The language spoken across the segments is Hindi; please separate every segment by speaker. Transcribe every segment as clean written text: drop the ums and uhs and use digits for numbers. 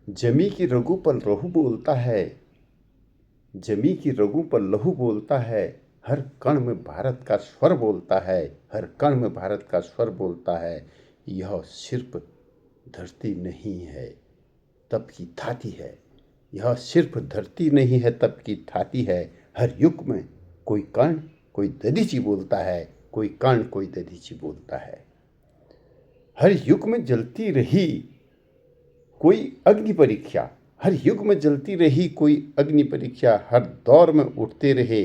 Speaker 1: जमी की रगों पर लहू बोलता है, जमी की रगों पर लहू बोलता है, हर कण में भारत का स्वर बोलता है, हर कण में भारत का स्वर बोलता है। यह सिर्फ धरती नहीं है तब की थाती है, यह सिर्फ धरती नहीं है तब की थाती है। हर युग में कोई कर्ण कोई दधीची बोलता है, कोई कर्ण कोई दधीची बोलता है। हर युग में जलती रही कोई अग्नि परीक्षा, हर युग में जलती रही कोई अग्नि परीक्षा, हर दौर में उठते रहे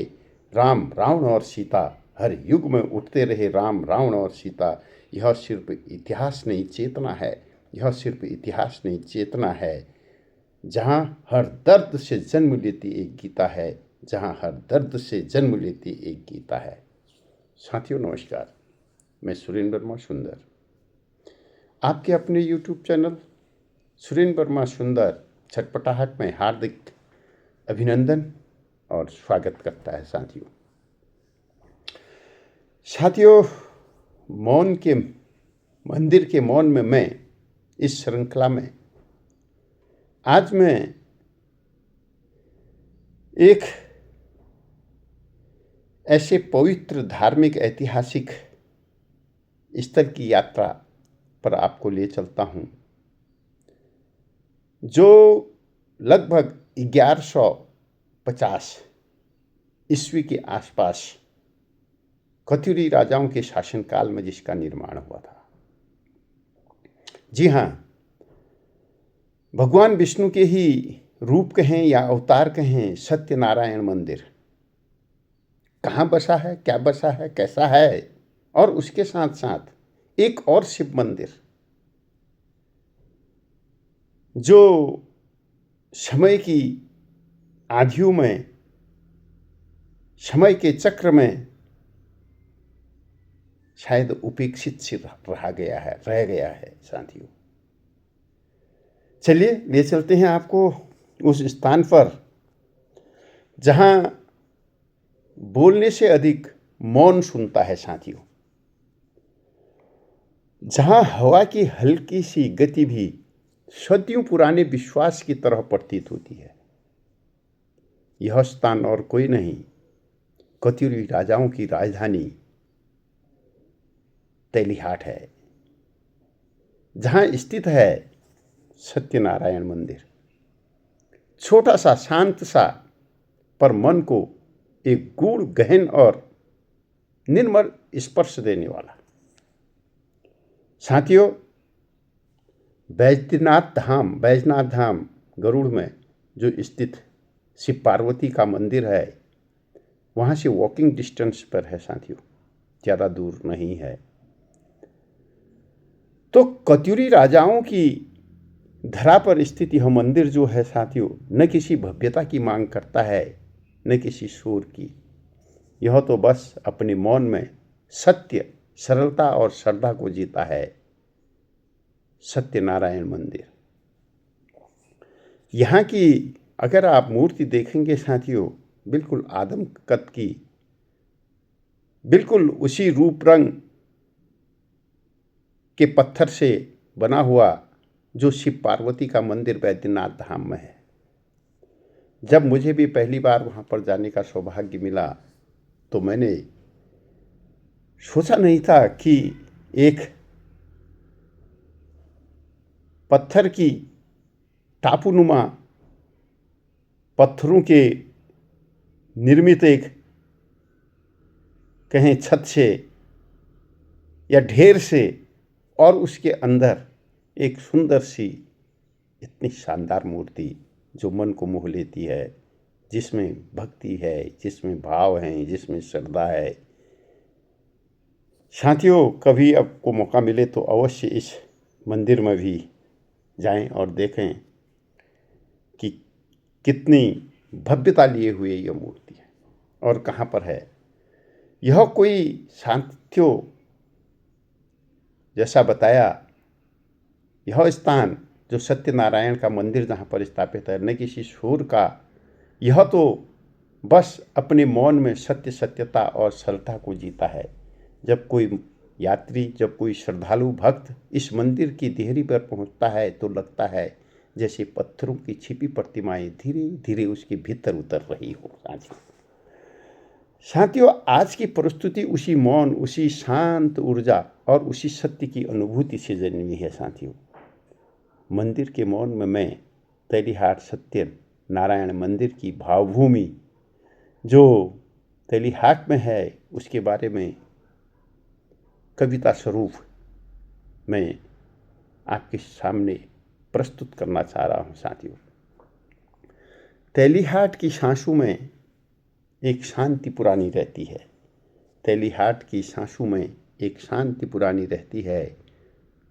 Speaker 1: राम रावण और सीता, हर युग में उठते रहे राम रावण और सीता। यह सिर्फ इतिहास नहीं चेतना है, यह सिर्फ इतिहास नहीं चेतना है। जहाँ हर दर्द से जन्म लेती एक गीता है, जहाँ हर दर्द से जन्म लेती एक गीता है। साथियों नमस्कार, मैं सुरेंद्र वर्मा सुंदर आपके अपने यूट्यूब चैनल सुरेंद्र वर्मा सुंदर छटपटाहट में हार्दिक अभिनंदन और स्वागत करता है। साथियों मौन के मंदिर के मौन में मैं इस श्रृंखला में आज मैं एक ऐसे पवित्र धार्मिक ऐतिहासिक स्थल की यात्रा पर आपको ले चलता हूं जो लगभग 1150 ईस्वी के आसपास कत्यूरी राजाओं के शासनकाल में जिसका निर्माण हुआ था। जी हाँ, भगवान विष्णु के ही रूप कहें या अवतार कहें, सत्यनारायण मंदिर कहाँ बसा है, क्या बसा है, कैसा है, और उसके साथ साथ एक और शिव मंदिर जो समय की आंधियों में, समय के चक्र में शायद उपेक्षित से रह गया है। साथियों चलिए ले चलते हैं आपको उस स्थान पर जहां बोलने से अधिक मौन सुनता है। साथियों जहां हवा की हल्की सी गति भी सदियों पुराने विश्वास की तरह प्रतीत होती है। यह स्थान और कोई नहीं, कत्यूरी राजाओं की राजधानी तेलीहाट है, जहां स्थित है सत्यनारायण मंदिर। छोटा सा, शांत सा, पर मन को एक गूढ़, गहन और निर्मल स्पर्श देने वाला। साथियों बैजनाथ धाम गरुड़ में जो स्थित शिव पार्वती का मंदिर है, वहाँ से वॉकिंग डिस्टेंस पर है। साथियों ज़्यादा दूर नहीं है। तो कत्यूरी राजाओं की धरा पर स्थित यह मंदिर जो है साथियों, न किसी भव्यता की मांग करता है, न किसी शोर की। यह तो बस अपने मौन में सत्य, सरलता और श्रद्धा को जीता है। सत्यनारायण मंदिर, यहाँ की अगर आप मूर्ति देखेंगे साथियों, बिल्कुल आदम कद की, बिल्कुल उसी रूप रंग के पत्थर से बना हुआ जो शिव पार्वती का मंदिर बैद्यनाथ धाम में है। जब मुझे भी पहली बार वहाँ पर जाने का सौभाग्य मिला तो मैंने सोचा नहीं था कि एक पत्थर की टापूनुमा पत्थरों के निर्मित एक कहें छत से या ढेर से, और उसके अंदर एक सुंदर सी इतनी शानदार मूर्ति जो मन को मोह लेती है, जिसमें भक्ति है, जिसमें भाव है, जिसमें श्रद्धा है। साथियों कभी आपको मौका मिले तो अवश्य इस मंदिर में भी जाएं और देखें कि कितनी भव्यता लिए हुए यह मूर्ति है और कहाँ पर है। यह कोई साथियों जैसा बताया, यह स्थान जो सत्यनारायण का मंदिर जहाँ पर स्थापित है, न किसी शोर का, यह तो बस अपने मौन में सत्य, सत्यता और सरलता को जीता है। जब कोई यात्री, जब कोई श्रद्धालु भक्त इस मंदिर की देहरी पर पहुँचता है तो लगता है जैसे पत्थरों की छिपी प्रतिमाएं धीरे धीरे उसके भीतर उतर रही हो। साथियों, आज की प्रस्तुति उसी मौन, उसी शांत ऊर्जा और उसी सत्य की अनुभूति से जन्मी है। साथियों, मंदिर के मौन में मैं तेलीहाट सत्य नारायण मंदिर की भावभूमि जो तेलीहाट में है उसके बारे में कविता स्वरूप मैं आपके सामने प्रस्तुत करना चाह रहा हूँ। साथियों, तेलीहाट की सांसों में एक शांति पुरानी रहती है। तेलीहाट की सांसों में एक शांति पुरानी रहती है।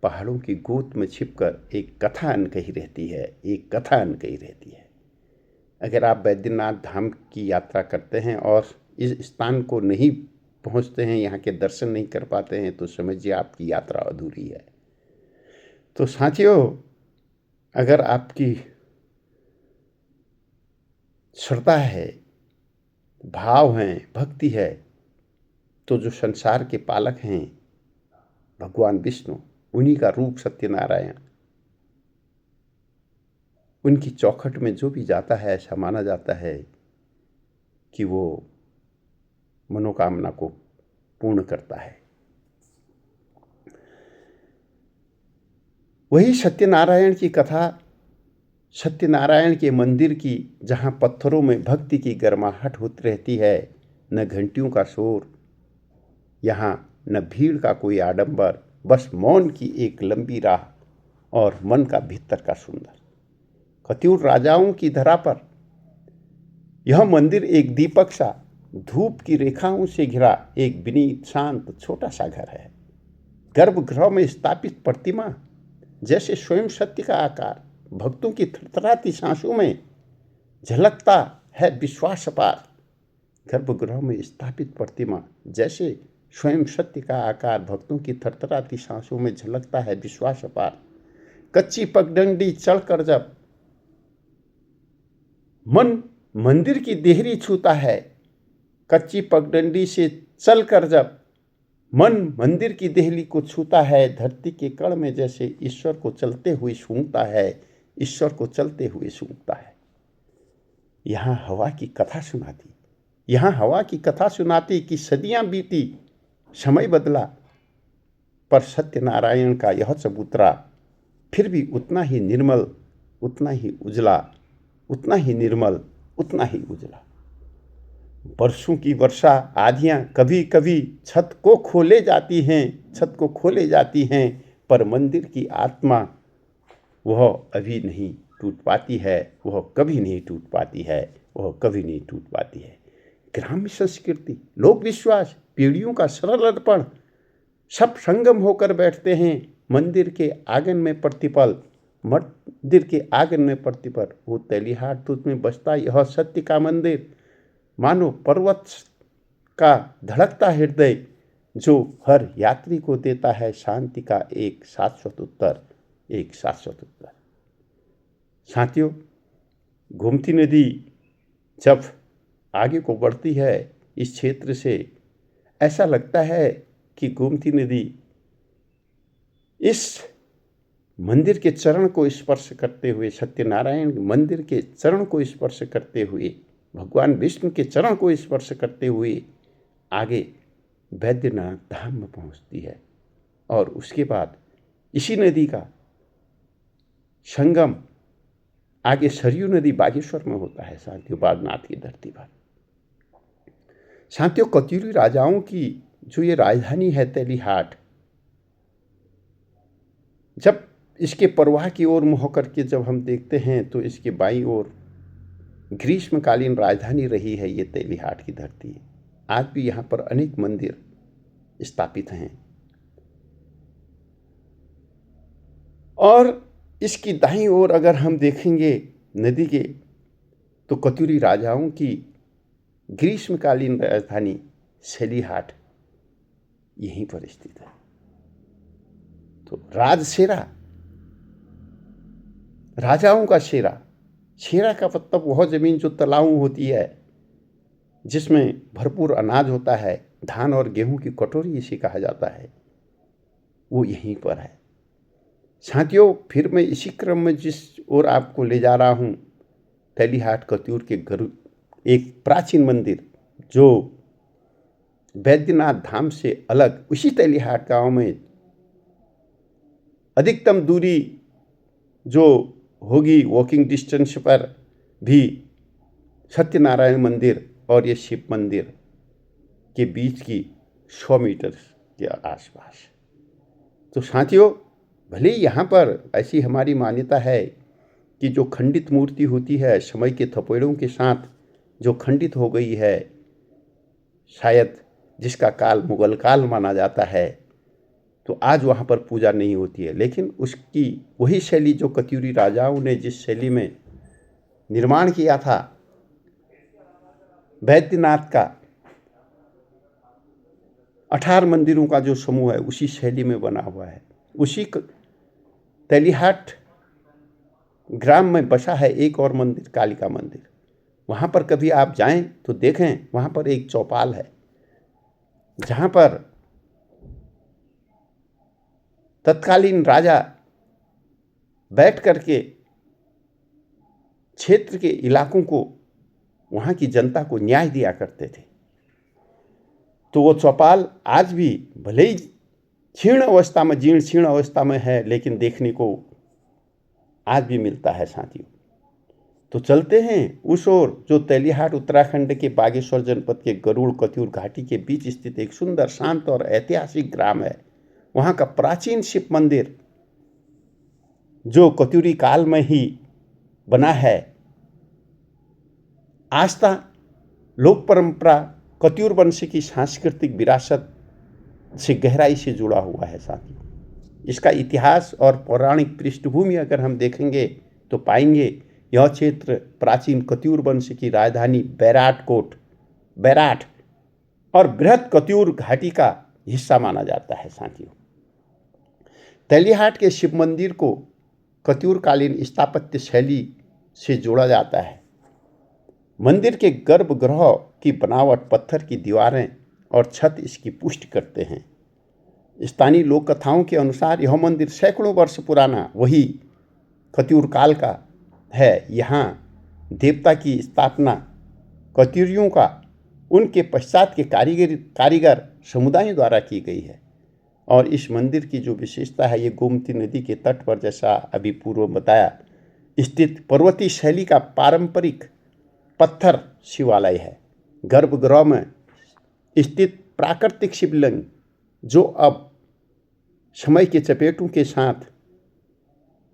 Speaker 1: पहाड़ों की गोद में छिपकर एक कथा अनकही रहती है, एक कथा अनकही रहती है। अगर आप बैद्यनाथ धाम की यात्रा करते हैं और इस स्थान को नहीं पहुंचते हैं, यहाँ के दर्शन नहीं कर पाते हैं, तो समझिए आपकी यात्रा अधूरी है। तो साथियों, अगर आपकी श्रद्धा है, भाव है, भक्ति है, तो जो संसार के पालक हैं भगवान विष्णु, उन्हीं का रूप सत्यनारायण, उनकी चौखट में जो भी जाता है ऐसा माना जाता है कि वो मनोकामना को पूर्ण करता है। वही सत्यनारायण की कथा, सत्यनारायण के मंदिर की, जहाँ पत्थरों में भक्ति की गर्माहट होती रहती है, न घंटियों का शोर, यहाँ न भीड़ का कोई आडंबर, बस मौन की एक लंबी राह और मन का भीतर का सुंदर। कत्यूर राजाओं की धरा पर यह मंदिर एक दीपक सा, धूप की रेखाओं से घिरा एक विनीत शांत छोटा सा घर है। गर्भगृह में स्थापित प्रतिमा जैसे स्वयं सत्य का आकार, भक्तों की थरथराती सांसों में झलकता है विश्वास अपार। गर्भगृह में स्थापित प्रतिमा जैसे स्वयं सत्य का आकार, भक्तों की थरथराती सांसों में झलकता है विश्वास अपार। कच्ची पगडंडी चढ़कर जब मन मंदिर की देहरी छूता है, कच्ची पगडंडी से चलकर जब मन मंदिर की देहली को छूता है, धरती के कण में जैसे ईश्वर को चलते हुए सूंघता है, ईश्वर को चलते हुए सूंघता है। यहाँ हवा की कथा सुनाती, यहाँ हवा की कथा सुनाती कि सदियां बीती, समय बदला, पर सत्यनारायण का यह चबूतरा फिर भी उतना ही निर्मल, उतना ही उजला, उतना ही निर्मल, उतना ही उजला। बरसों की वर्षा, आधियां कभी कभी छत को खोले जाती हैं, छत को खोले जाती हैं, पर मंदिर की आत्मा वह अभी नहीं टूट पाती है, वह कभी नहीं टूट पाती है, वह कभी नहीं टूट पाती है। ग्राम्य संस्कृति, लोक विश्वास, पीढ़ियों का सरल अर्पण, सब संगम होकर बैठते हैं मंदिर के आंगन में प्रतिपल, मंदिर के आंगन में प्रतिपल। वो तेलीहाट तुझ में बसता यह सत्य का मंदिर, मानो पर्वत का धड़कता हृदय, जो हर यात्री को देता है शांति का एक शाश्वत उत्तर, एक शाश्वत उत्तर। साथियों, गोमती नदी जब आगे को बढ़ती है इस क्षेत्र से, ऐसा लगता है कि गोमती नदी इस मंदिर के चरण को स्पर्श करते हुए, सत्यनारायण मंदिर के चरण को स्पर्श करते हुए, भगवान विष्णु के चरण को स्पर्श करते हुए आगे बैद्यनाथ धाम में पहुंचती है। और उसके बाद इसी नदी का संगम आगे सरयू नदी बागेश्वर में होता है। साथियों, बागनाथ की धरती पर। साथियों, कत्यूरी राजाओं की जो ये राजधानी है तेलीहाट, जब इसके परवाह की ओर मुँह करके जब हम देखते हैं तो इसके बाईं ओर ग्रीष्मकालीन राजधानी रही है ये तेलीहाट की धरती। आज भी यहाँ पर अनेक मंदिर स्थापित हैं। और इसकी दाईं ओर अगर हम देखेंगे नदी के, तो कत्यूरी राजाओं की ग्रीष्मकालीन राजधानी तेलीहाट यहीं पर स्थित है। तो राजसेरा, राजाओं का शेरा, शेरा का मतलब वह जमीन जो तलाऊ होती है, जिसमें भरपूर अनाज होता है, धान और गेहूं की कटोरी इसे कहा जाता है, वो यहीं पर है। साथियों, फिर मैं इसी क्रम में जिस ओर आपको ले जा रहा हूँ, तेलीहाट कत्यूर के गरुड़, एक प्राचीन मंदिर जो बैद्यनाथ धाम से अलग उसी तेलीहाट गांव में अधिकतम दूरी जो होगी वॉकिंग डिस्टेंस पर भी सत्यनारायण मंदिर और ये शिव मंदिर के बीच की 100 मीटर के आसपास। तो साथियों, भले ही यहाँ पर ऐसी हमारी मान्यता है कि जो खंडित मूर्ति होती है समय के थपेड़ों के साथ जो खंडित हो गई है, शायद जिसका काल मुगल काल माना जाता है, तो आज वहाँ पर पूजा नहीं होती है। लेकिन उसकी वही शैली जो कत्यूरी राजाओं ने जिस शैली में निर्माण किया था, बैद्यनाथ का 18 मंदिरों का जो समूह है उसी शैली में बना हुआ है। उसी तेलीहाट ग्राम में बसा है एक और मंदिर, कालिका मंदिर। वहाँ पर कभी आप जाएं तो देखें, वहाँ पर एक चौपाल है जहाँ पर तत्कालीन राजा बैठ करके क्षेत्र के इलाकों को, वहाँ की जनता को न्याय दिया करते थे। तो वो चौपाल आज भी भले ही जीर्ण अवस्था में, जीर्ण शीर्ण अवस्था में है, लेकिन देखने को आज भी मिलता है साथियों। तो चलते हैं उस ओर जो तेलीहाट उत्तराखंड के बागेश्वर जनपद के गरुड़ कत्यूर घाटी के बीच स्थित एक सुंदर, शांत और ऐतिहासिक ग्राम है। वहाँ का प्राचीन शिव मंदिर जो कत्यूरी काल में ही बना है। आस्था, लोक परंपरा, कत्यूर वंश की सांस्कृतिक विरासत से गहराई से जुड़ा हुआ है साथियों। इसका इतिहास और पौराणिक पृष्ठभूमि अगर हम देखेंगे तो पाएंगे यह क्षेत्र प्राचीन कत्यूर वंश की राजधानी बैराट और बृहद कत्यूर घाटी का हिस्सा माना जाता है साथियों। तेलीहाट के शिव मंदिर को कत्यूरकालीन स्थापत्य शैली से जोड़ा जाता है। मंदिर के गर्भगृह की बनावट, पत्थर की दीवारें और छत इसकी पुष्टि करते हैं। स्थानीय लोक कथाओं के अनुसार यह मंदिर सैकड़ों वर्ष पुराना वही कत्यूर काल का है। यहाँ देवता की स्थापना कत्यूरियों का उनके पश्चात के कारीगर समुदायों द्वारा की गई है। और इस मंदिर की जो विशेषता है, ये गोमती नदी के तट पर, जैसा अभी पूर्व बताया, स्थित पर्वतीय शैली का पारंपरिक पत्थर शिवालय है। गर्भगृह में स्थित प्राकृतिक शिवलिंग जो अब समय के चपेटों के साथ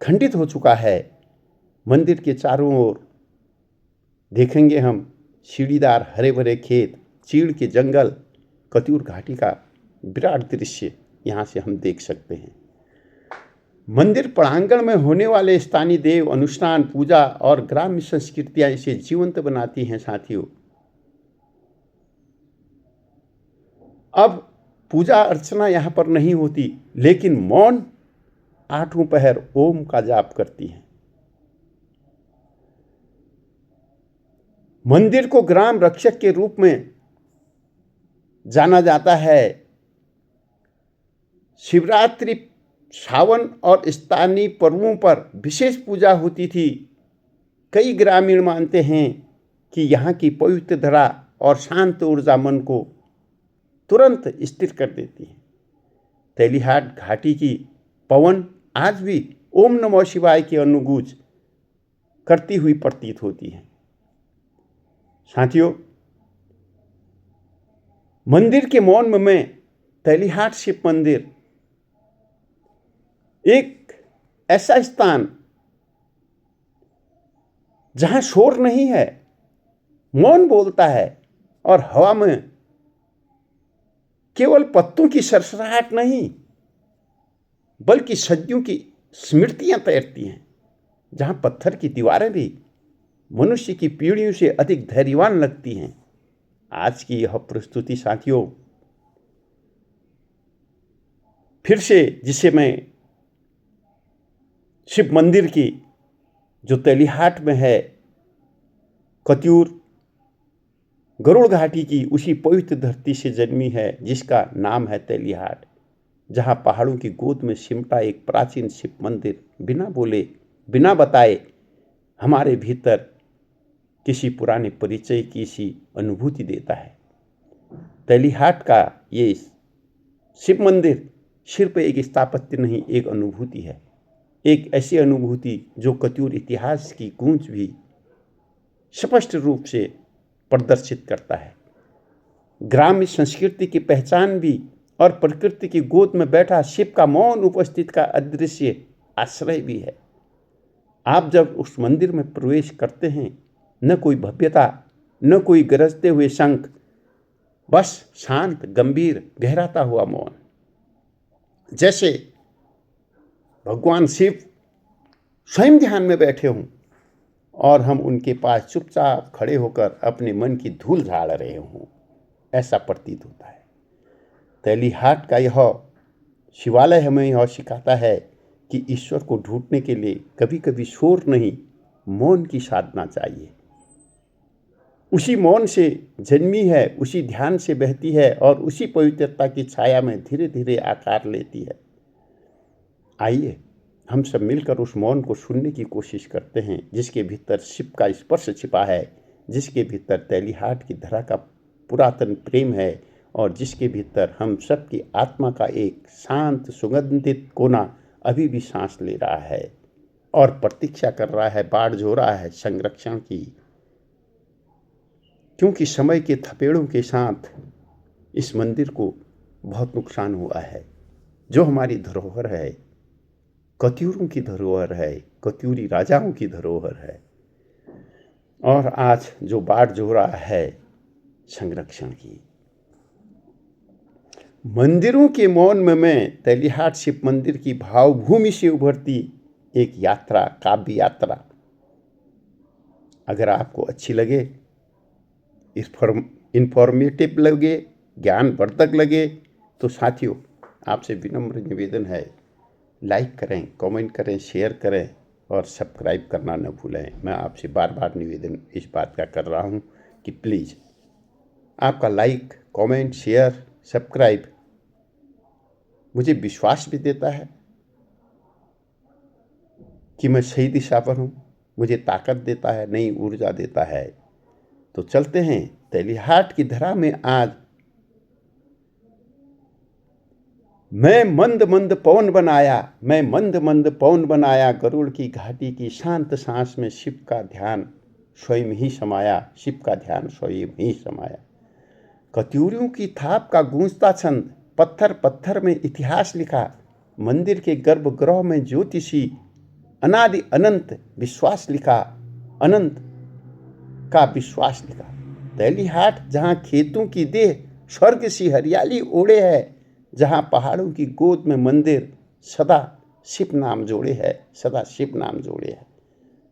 Speaker 1: खंडित हो चुका है। मंदिर के चारों ओर देखेंगे हम सीढ़ीदार हरे भरे खेत, चीड़ के जंगल, कत्यूर घाटी का विराट दृश्य यहाँ से हम देख सकते हैं। मंदिर प्रांगण में होने वाले स्थानीय देव अनुष्ठान, पूजा और ग्राम्य संस्कृतियां इसे जीवंत बनाती हैं साथियों। अब पूजा अर्चना यहाँ पर नहीं होती, लेकिन मौन 8 पहर ओम का जाप करती हैं। मंदिर को ग्राम रक्षक के रूप में जाना जाता है। शिवरात्रि, सावन और स्थानीय पर्वों पर विशेष पूजा होती थी। कई ग्रामीण मानते हैं कि यहाँ की पवित्र धरा और शांत ऊर्जा मन को तुरंत स्थिर कर देती है। तेलीहाट घाटी की पवन आज भी ओम नमः शिवाय की अनुगूंज करती हुई प्रतीत होती है साथियों। मंदिर के मौन में तेलीहाट शिव मंदिर एक ऐसा स्थान जहां शोर नहीं है, मौन बोलता है और हवा में केवल पत्तों की सरसराहट नहीं बल्कि सदियों की स्मृतियां तैरती हैं। जहां पत्थर की दीवारें भी मनुष्य की पीढ़ियों से अधिक धैर्यवान लगती हैं। आज की यह प्रस्तुति साथियों फिर से, जिसे मैं शिव मंदिर की जो तेलीहाट में है, कत्यूर गरुड़ घाटी की उसी पवित्र धरती से जन्मी है जिसका नाम है तेलीहाट। जहाँ पहाड़ों की गोद में सिमटा एक प्राचीन शिव मंदिर बिना बोले बिना बताए हमारे भीतर किसी पुराने परिचय की सी अनुभूति देता है। तेलीहाट का ये शिव मंदिर सिर्फ एक स्थापत्य नहीं, एक अनुभूति है। एक ऐसी अनुभूति जो कत्यूर इतिहास की गूंज भी स्पष्ट रूप से प्रदर्शित करता है। ग्राम्य संस्कृति की पहचान भी और प्रकृति की गोद में बैठा शिव का मौन उपस्थित का अदृश्य आश्रय भी है। आप जब उस मंदिर में प्रवेश करते हैं, न कोई भव्यता, न कोई गरजते हुए शंख, बस शांत, गंभीर, गहराता हुआ मौन। जैसे भगवान शिव स्वयं ध्यान में बैठे हों और हम उनके पास चुपचाप खड़े होकर अपने मन की धूल झाड़ रहे हों, ऐसा प्रतीत होता है। तेलीहाट का यह शिवालय हमें यह सिखाता है कि ईश्वर को ढूंढने के लिए कभी कभी शोर नहीं, मौन की साधना चाहिए। उसी मौन से जन्मी है, उसी ध्यान से बहती है और उसी पवित्रता की छाया में धीरे धीरे आकार लेती है। आइए हम सब मिलकर उस मौन को सुनने की कोशिश करते हैं, जिसके भीतर शिव का स्पर्श छिपा है, जिसके भीतर तेलीहाट की धरा का पुरातन प्रेम है और जिसके भीतर हम सब की आत्मा का एक शांत सुगंधित कोना अभी भी सांस ले रहा है और प्रतीक्षा कर रहा है, बाढ़ जो रहा है संरक्षण की। क्योंकि समय के थपेड़ों के साथ इस मंदिर को बहुत नुकसान हुआ है। जो हमारी धरोहर है, कत्यूरों की धरोहर है, कत्यूरी राजाओं की धरोहर है, और आज जो बाढ़ जो रहा है संरक्षण की। मंदिरों के मौन में मैं तेलीहाट शिव मंदिर की भावभूमि से उभरती एक यात्रा, काव्य यात्रा अगर आपको अच्छी लगे, इंफॉर्मेटिव लगे, ज्ञानवर्धक लगे, तो साथियों आपसे विनम्र निवेदन है, लाइक करें, कमेंट करें, शेयर करें और सब्सक्राइब करना न भूलें। मैं आपसे बार बार निवेदन इस बात का कर रहा हूं कि प्लीज़ आपका लाइक, कमेंट, शेयर, सब्सक्राइब मुझे विश्वास भी देता है कि मैं सही दिशा पर हूँ, मुझे ताकत देता है, नई ऊर्जा देता है। तो चलते हैं तेलीहाट की धरा में आज। मैं मंद मंद पवन बनाया, गरुड़ की घाटी की शांत सांस में शिव का ध्यान स्वयं ही समाया, शिव का ध्यान स्वयं ही समाया। कत्यूरियों की थाप का गूंजता छंद, पत्थर पत्थर में इतिहास लिखा, मंदिर के गर्भगृह में ज्योतिषी अनादि अनंत विश्वास लिखा, अनंत का विश्वास लिखा। तेलीहाट जहाँ खेतों की देह स्वर्ग सी हरियाली ओढ़े है, जहाँ पहाड़ों की गोद में मंदिर सदा शिव नाम जोड़े है, सदा शिव नाम जोड़े है।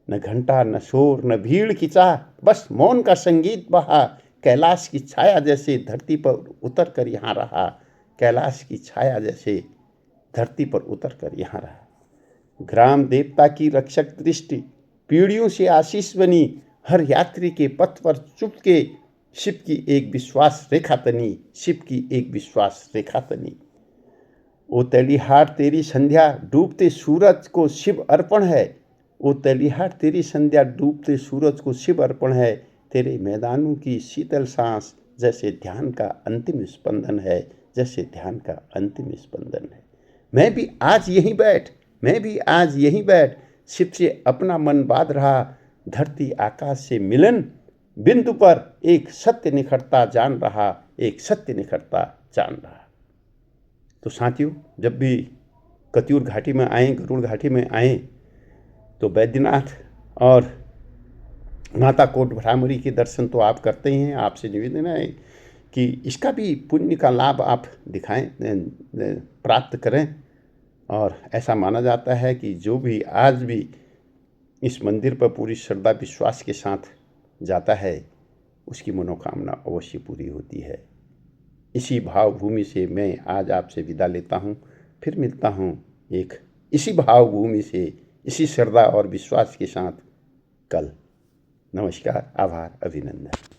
Speaker 1: न घंटा, न शोर, न भीड़ की चाह, बस मौन का संगीत बहा। कैलाश की छाया जैसे धरती पर उतर कर यहाँ रहा, कैलाश की छाया जैसे धरती पर उतर कर यहाँ रहा। ग्राम देवता की रक्षक दृष्टि पीढ़ियों से आशीष बनी, हर यात्री के पथ पर चुपके शिव की एक विश्वास रेखा तनी, शिव की एक विश्वास रेखा तनी। ओ तेलीहाट तेरी संध्या डूबते सूरज को शिव अर्पण है, ओ तेलीहाट तेरी संध्या डूबते सूरज को शिव अर्पण है। तेरे मैदानों की शीतल सांस जैसे ध्यान का अंतिम स्पंदन है, जैसे ध्यान का अंतिम स्पंदन है। मैं भी आज यहीं बैठ शिव से अपना मन बांध रहा, धरती आकाश से मिलन बिंदु पर एक सत्य निखरता जान रहा, एक सत्य निखरता जान रहा। तो साथियों, जब भी कत्यूर घाटी में आएँ, गरुड़ घाटी में आएँ, तो बैद्यनाथ और माता कोट भ्रामरी के दर्शन तो आप करते ही हैं। आपसे निवेदन है कि इसका भी पुण्य का लाभ आप दिखाएं, प्राप्त करें। और ऐसा माना जाता है कि जो भी आज भी इस मंदिर पर पूरी श्रद्धा विश्वास के साथ जाता है, उसकी मनोकामना अवश्य पूरी होती है। इसी भावभूमि से मैं आज आपसे विदा लेता हूँ। फिर मिलता हूँ एक इसी भावभूमि से, इसी श्रद्धा और विश्वास के साथ कल। नमस्कार, आभार, अभिनंदन।